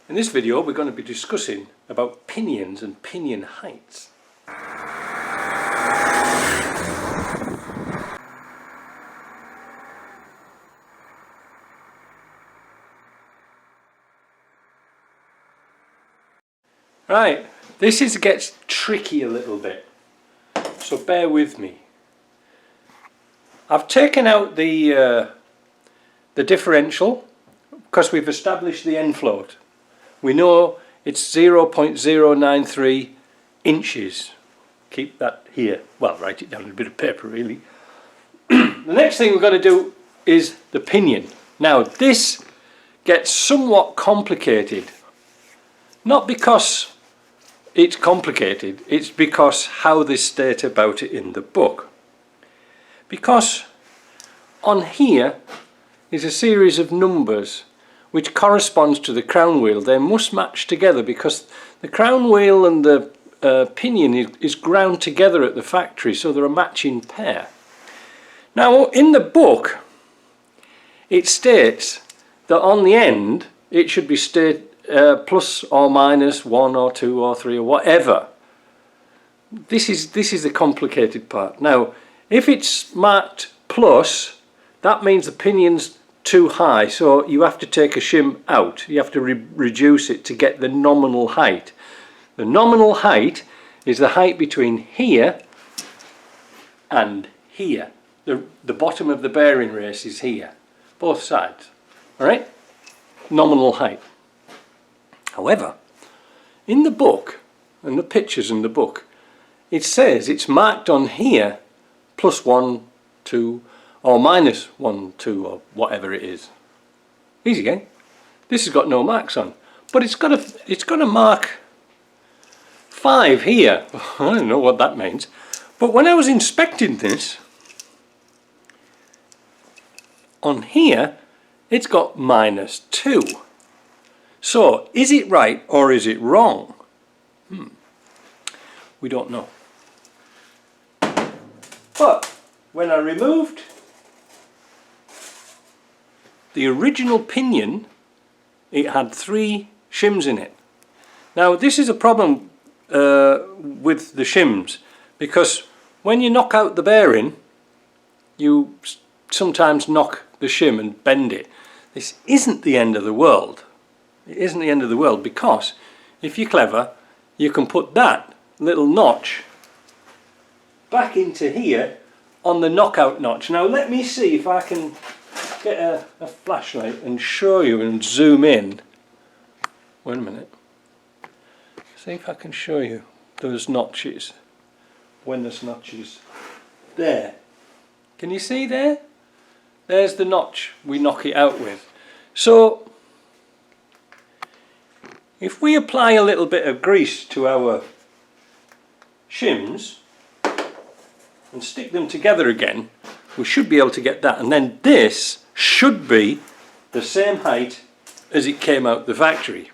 In this video we're going to be discussing about pinions and pinion heights. Right, this gets tricky a little bit, so bear with me. I've taken out the differential because we've established the end float. We know it's 0.093 inches. Keep that here. Well, write it down on a bit of paper really. The next thing we're going to do is the pinion. Now this gets somewhat complicated. Not because it's complicated, it's because how they state about it in the book. Because on here is a series of numbers which corresponds to the crown wheel. They must match together because the crown wheel and the pinion is ground together at the factory, so they're a matching pair. Now in the book it states that on the end it should be plus or minus 1 or 2 or 3 or whatever. This is the complicated part. Now if it's marked plus, that means the pinion's too high, so you have to take a shim out. You have to reduce it to get the nominal height. The nominal height is the height between here and here. The bottom of the bearing race is here, both sides. Alright? Nominal height. However, in the book, and the pictures in the book, it says it's marked on here plus 1, 2, or minus 1, 2, or whatever it is. Easy again. This has got no marks on, but it's got a mark 5 here. I don't know what that means, but when I was inspecting this, on here it's got minus 2. So is it right or is it wrong? We don't know. But when I removed the original pinion, it had 3 shims in it. Now this is a problem with the shims, because when you knock out the bearing you sometimes knock the shim and bend it. This isn't the end of the world. It isn't the end of the world, because if you're clever you can put that little notch back into here on the knockout notch. Now let me see if I can get a flashlight and show you and zoom in. Wait a minute. See if I can show you those notches. When there's notches. There. Can you see there? There's the notch we knock it out with. So if we apply a little bit of grease to our shims and stick them together again, we should be able to get that, and then this should be the same height as it came out the factory.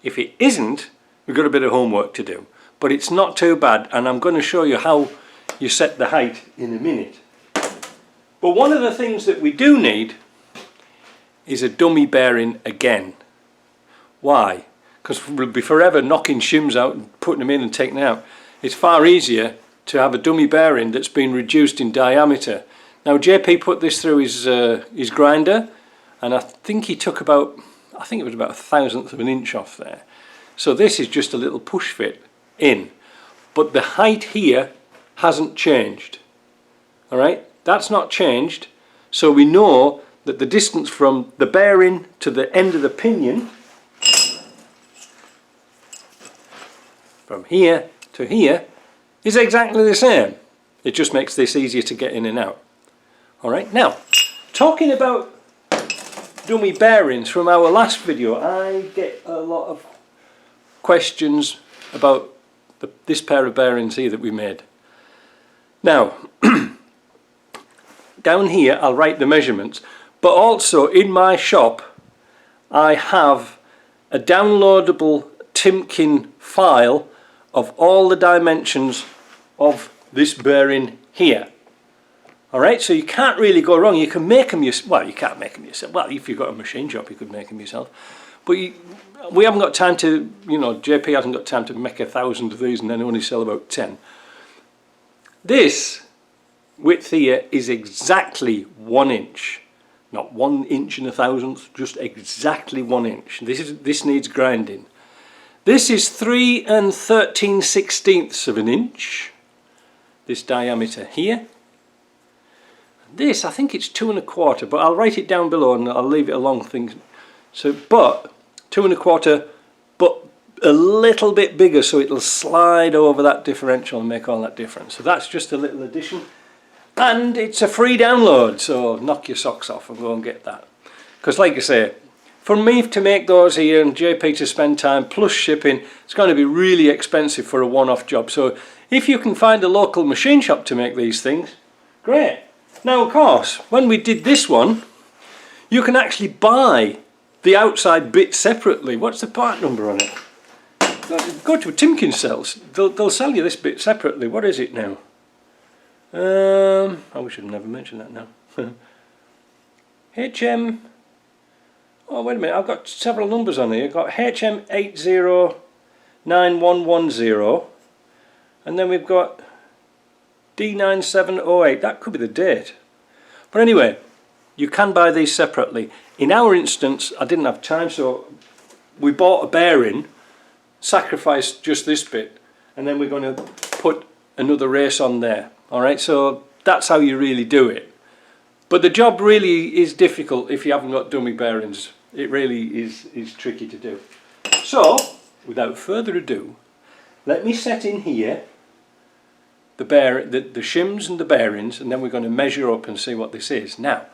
If it isn't, we've got a bit of homework to do, but it's not too bad, and I'm going to show you how you set the height in a minute. But one of the things that we do need is a dummy bearing again. Why? Because we'll be forever knocking shims out and putting them in and taking them out. It's far easier to have a dummy bearing that's been reduced in diameter. Now JP put this through his grinder, and I think he took about, I think it was about 1/1000 of an inch off there. So this is just a little push fit in, but the height here hasn't changed. Alright, that's not changed, so we know that the distance from the bearing to the end of the pinion, from here to here, is exactly the same. It just makes this easier to get in and out. Alright, now talking about dummy bearings, from our last video I get a lot of questions about this pair of bearings here that we made. Now down here I'll write the measurements, but also in my shop I have a downloadable Timken file of all the dimensions of this bearing here. Alright, so you can't really go wrong. You can make them yourself. Well, you can't make them yourself. Well, if you've got a machine shop you could make them yourself. But we haven't got time to, you know, JP hasn't got time to make 1,000 of these and then only sell about 10. This width here is exactly 1 inch. Not 1 inch and 1,000th, just exactly 1 inch. This needs grinding. This is 3 13/16 of an inch. This diameter here. This, I think it's 2 1/4, but I'll write it down below and I'll leave it a long thing. So, but 2 1/4, but a little bit bigger, so it'll slide over that differential and make all that difference. So that's just a little addition. And it's a free download, so knock your socks off and go and get that. Because like I say, for me to make those here and JP to spend time plus shipping, it's going to be really expensive for a one-off job. So if you can find a local machine shop to make these things, great. Now of course, when we did this one, you can actually buy the outside bit separately. What's the part number on it? Go to a Timken Cells, they'll sell you this bit separately. What is it now? I wish I'd never mentioned that now. HM, oh wait a minute, I've got several numbers on here. I've got HM809110 and then we've got D9708, that could be the date. But anyway, you can buy these separately. In our instance, I didn't have time, so we bought a bearing, sacrificed just this bit, and then we're going to put another race on there. Alright, so that's how you really do it. But the job really is difficult if you haven't got dummy bearings. It really is tricky to do. So, without further ado, let me set in here the shims and the bearings, and then we're going to measure up and see what this is. Now,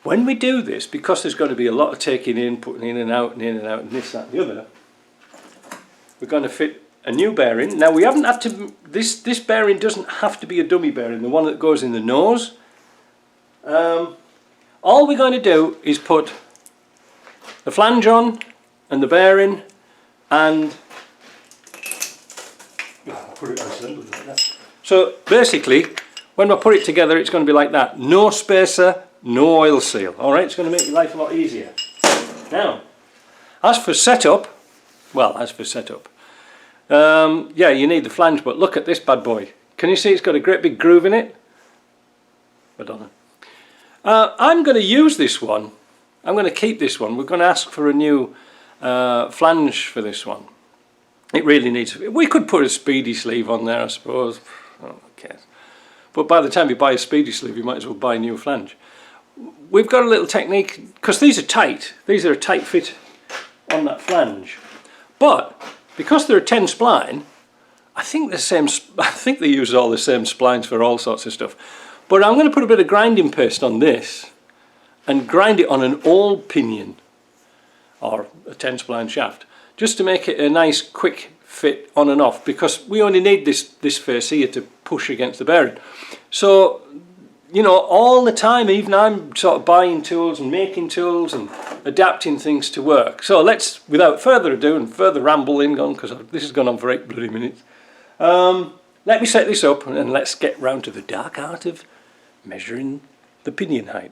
when we do this, because there's going to be a lot of taking in, putting in and out and in and out and this, that and the other, we're going to fit a new bearing. Now we haven't had to, this bearing doesn't have to be a dummy bearing, the one that goes in the nose. All we're going to do is put the flange on and the bearing and put it on like that. So basically when I put it together it's going to be like that. No spacer, no oil seal. Alright, it's going to make your life a lot easier. Now, as for setup, yeah, you need the flange, but look at this bad boy. Can you see it's got a great big groove in it? Madonna. I'm going to use this one. I'm going to keep this one. We're going to ask for a new flange for this one. It really needs... We could put a speedy sleeve on there, I suppose. Oh, who cares? But by the time you buy a speedy sleeve, you might as well buy a new flange. We've got a little technique, because these are tight. These are a tight fit on that flange. But because they're a 10 spline, I think they use all the same splines for all sorts of stuff. But I'm going to put a bit of grinding paste on this and grind it on an old pinion or a 10 spline shaft, just to make it a nice quick fit on and off, because we only need this face here to push against the bearing. So, you know, all the time, even I'm sort of buying tools and making tools and adapting things to work. So let's, without further ado and further rambling on, because this has gone on for 8 bloody minutes, let me set this up and let's get round to the dark art of measuring the pinion height.